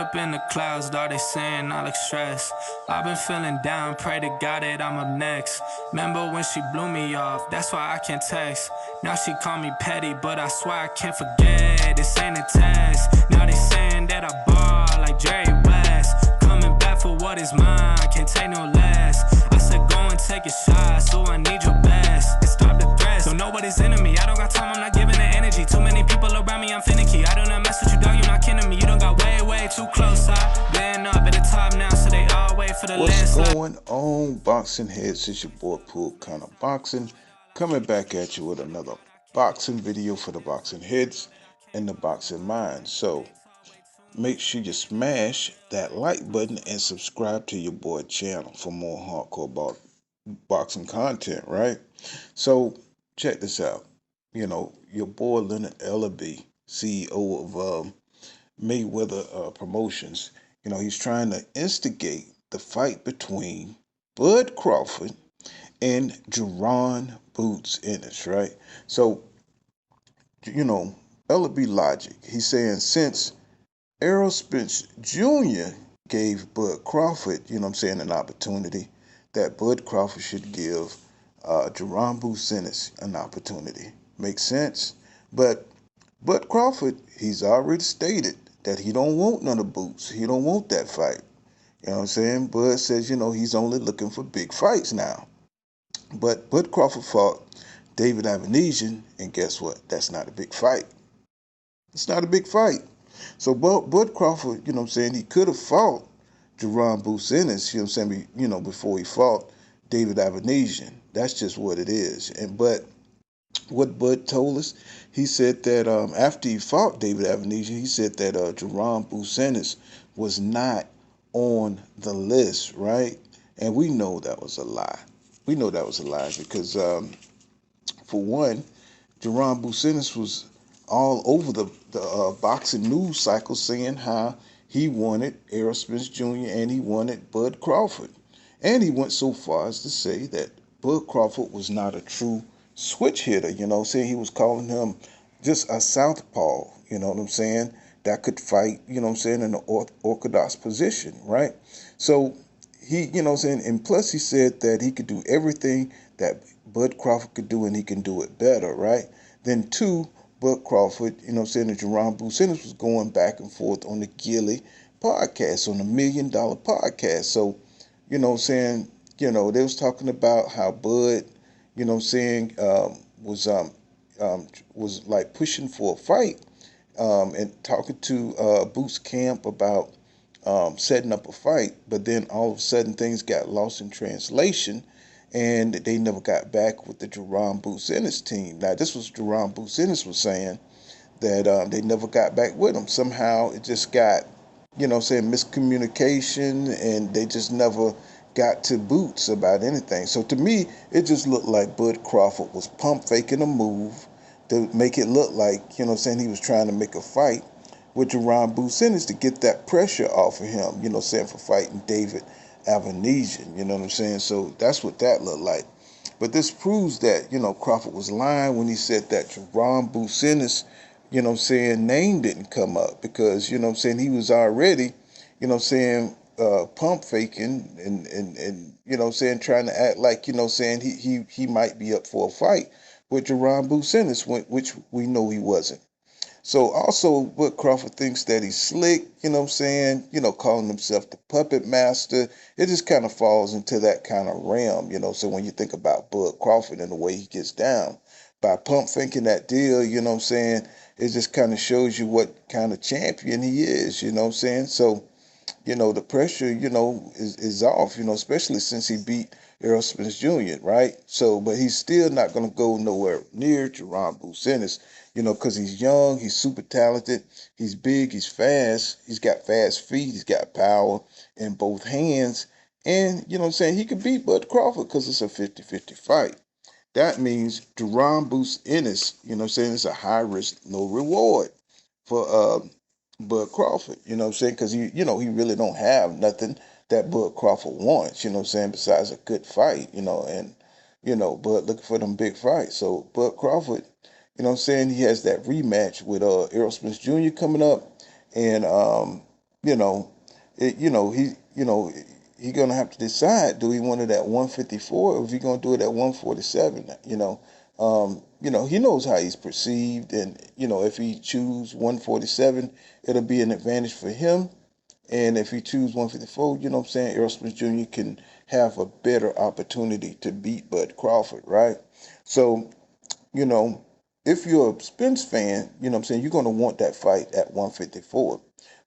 up in the clouds, dog, they saying I look stressed. I've been feeling down, pray to God that I'm up next. Remember when she blew me off, that's why I can't text. Now she call me petty, but I swear I can't forget. This ain't a test. Now they saying that I ball like Jerry West. Coming back for what is mine, can't take no less. I said go and take a shot, so I need your best. And stop the threats, so nobody's into me. I don't got time, I'm not giving the energy. Too many people around me, I'm finicky. I do not mess with you, dog, you're not kidding me. You don't got way too close. I've been up at the top now, so they all wait for the What's landslide. going on, boxing heads? It's your boy Pool Kind of Boxing, coming back at you with another boxing video for the boxing heads and the boxing minds. So make sure you smash that like button and subscribe to your boy channel for more hardcore boxing content, right? So check this out. Your boy Leonard Ellaby, CEO of Mayweather Promotions, he's trying to instigate the fight between Bud Crawford and Jaron Boots Ennis, right? So, Ellaby logic. He's saying since Errol Spence Jr. gave Bud Crawford, an opportunity, that Bud Crawford should give Jaron Boots Ennis an opportunity. Makes sense? But Bud Crawford, he's already stated that he don't want none of Boots. He don't want that fight. You know what I'm saying? Bud says, he's only looking for big fights now. But Bud Crawford fought David Avanesian, and guess what? That's not a big fight. It's not a big fight. So Bud Crawford, he could have fought Jaron Boots Ennis, before he fought David Avanesian. That's just what it is. But what Bud told us, he said that after he fought David Avanesian, he said that Jaron Boots Ennis was not on the list, right? And we know that was a lie. We know that was a lie because, for one, Jaron Boots Ennis was all over the boxing news cycle saying how he wanted Errol Spence Jr. and he wanted Bud Crawford. And he went so far as to say that Bud Crawford was not a true switch hitter, saying he was calling him just a southpaw, that could fight, in an orthodox position, right? So he, and plus he said that he could do everything that Bud Crawford could do and he can do it better, right? Then two, Bud Crawford, and Jaron Boots Ennis was going back and forth on the Gilly podcast, on the $1 Million podcast. So, they was talking about how Bud, was like pushing for a fight, and talking to Boots Camp about setting up a fight, but then all of a sudden things got lost in translation, and they never got back with the Jaron Boots Ennis team. Now, this was Jaron Boots Ennis was saying that they never got back with him. Somehow it just got, miscommunication, and they just never got to Boots about anything. So to me, it just looked like Bud Crawford was pump faking a move to make it look like, he was trying to make a fight with Jaron Boots Ennis to get that pressure off of him, for fighting David Avanesian, So that's what that looked like. But this proves that, Crawford was lying when he said that Jaron Boots Ennis, name didn't come up because, he was already, pump faking and, trying to act like, he might be up for a fight with Jaron Boots Ennis, which we know he wasn't. So also, Bud Crawford thinks that he's slick, calling himself the puppet master. It just kind of falls into that kind of realm, So when you think about Bud Crawford and the way he gets down, by pump faking that deal, it just kind of shows you what kind of champion he is, So, the pressure, is off, especially since he beat Errol Spence Jr., right? So, but he's still not going to go nowhere near Jaron Boots Ennis, because he's young, he's super talented, he's big, he's fast, he's got fast feet, he's got power in both hands, and, he could beat Bud Crawford because it's a 50-50 fight. That means Jaron Boots Ennis, it's a high risk, no reward for Bud Crawford, because he really don't have nothing that Bud Crawford wants, besides a good fight, and, Bud looking for them big fights. So Bud Crawford, he has that rematch with Errol Spence Jr. coming up, and, you know, he gonna have to decide, do he want it at 154 or is he gonna do it at 147? He knows how he's perceived, and if he choose 147, it'll be an advantage for him. And if he choose 154, Errol Spence Jr. can have a better opportunity to beat Bud Crawford, right? So you know, if you're a Spence fan, you're going to want that fight at 154.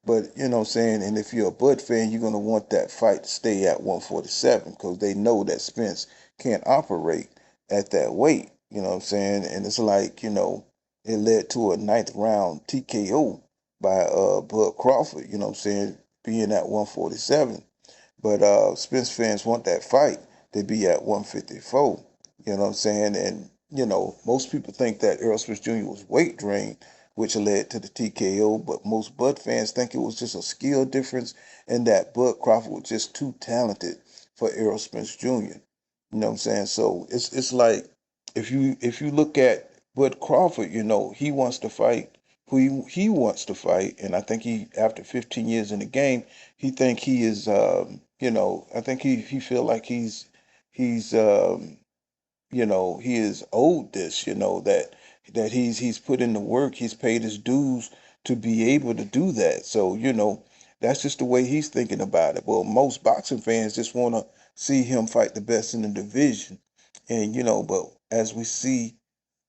But, and if you're a Bud fan, you're going to want that fight to stay at 147 because they know that Spence can't operate at that weight, And it's like, it led to a ninth round TKO by Bud Crawford, being at 147. But Spence fans want that fight to be at 154. And most people think that Errol Spence Jr. was weight drained, which led to the TKO. But most Bud fans think it was just a skill difference, and that Bud Crawford was just too talented for Errol Spence Jr. So it's like if you look at Bud Crawford, he wants to fight who he wants to fight, and I think he, after 15 years in the game, he think he is, I think he feel like he's he is owed this, that he's put in the work, he's paid his dues to be able to do that. So, that's just the way he's thinking about it. Well, most boxing fans just want to see him fight the best in the division. And, but as we see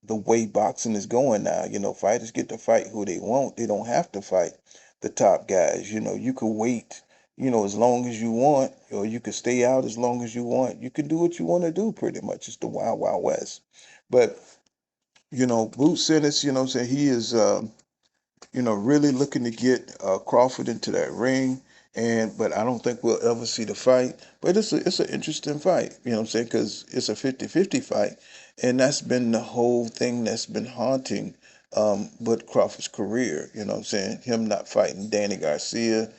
the way boxing is going now, fighters get to fight who they want. They don't have to fight the top guys. You can wait, as long as you want, or you can stay out as long as you want. You can do what you want to do pretty much. It's the wild, wild west. But, Boots Ennis, he is really looking to get Crawford into that ring. But I don't think we'll ever see the fight. But it's an interesting fight, because it's a 50-50 fight. And that's been the whole thing that's been haunting Bud Crawford's career, him not fighting Danny Garcia,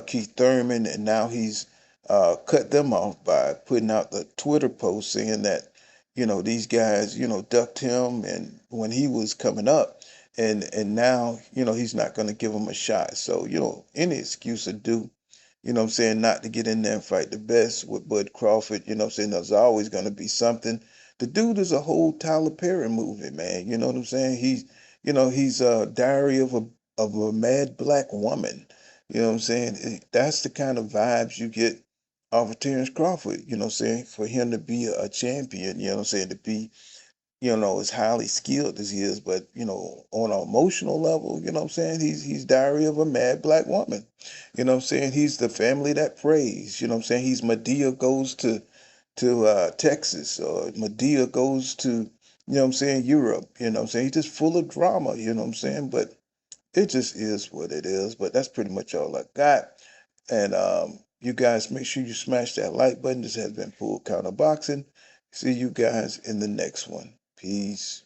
Keith Thurman, and now he's cut them off by putting out the Twitter post saying that, these guys, ducked him and when he was coming up, and now he's not going to give him a shot. So any excuse to do, not to get in there and fight the best with Bud Crawford. There's always going to be something. The dude is a whole Tyler Perry movie, man. You know what I'm saying? He's a diary of a mad black woman. You know what I'm saying? That's the kind of vibes you get off of Terrence Crawford. For him to be a champion. To be as highly skilled as he is, but on an emotional level, he's diary of a mad black woman. He's the family that prays. He's Medea goes to Texas, or Medea goes to, Europe. He's just full of drama. But it just is what it is. But that's pretty much all I got. And you guys make sure you smash that like button. This has been Full Counter Boxing. See you guys in the next one. Peace.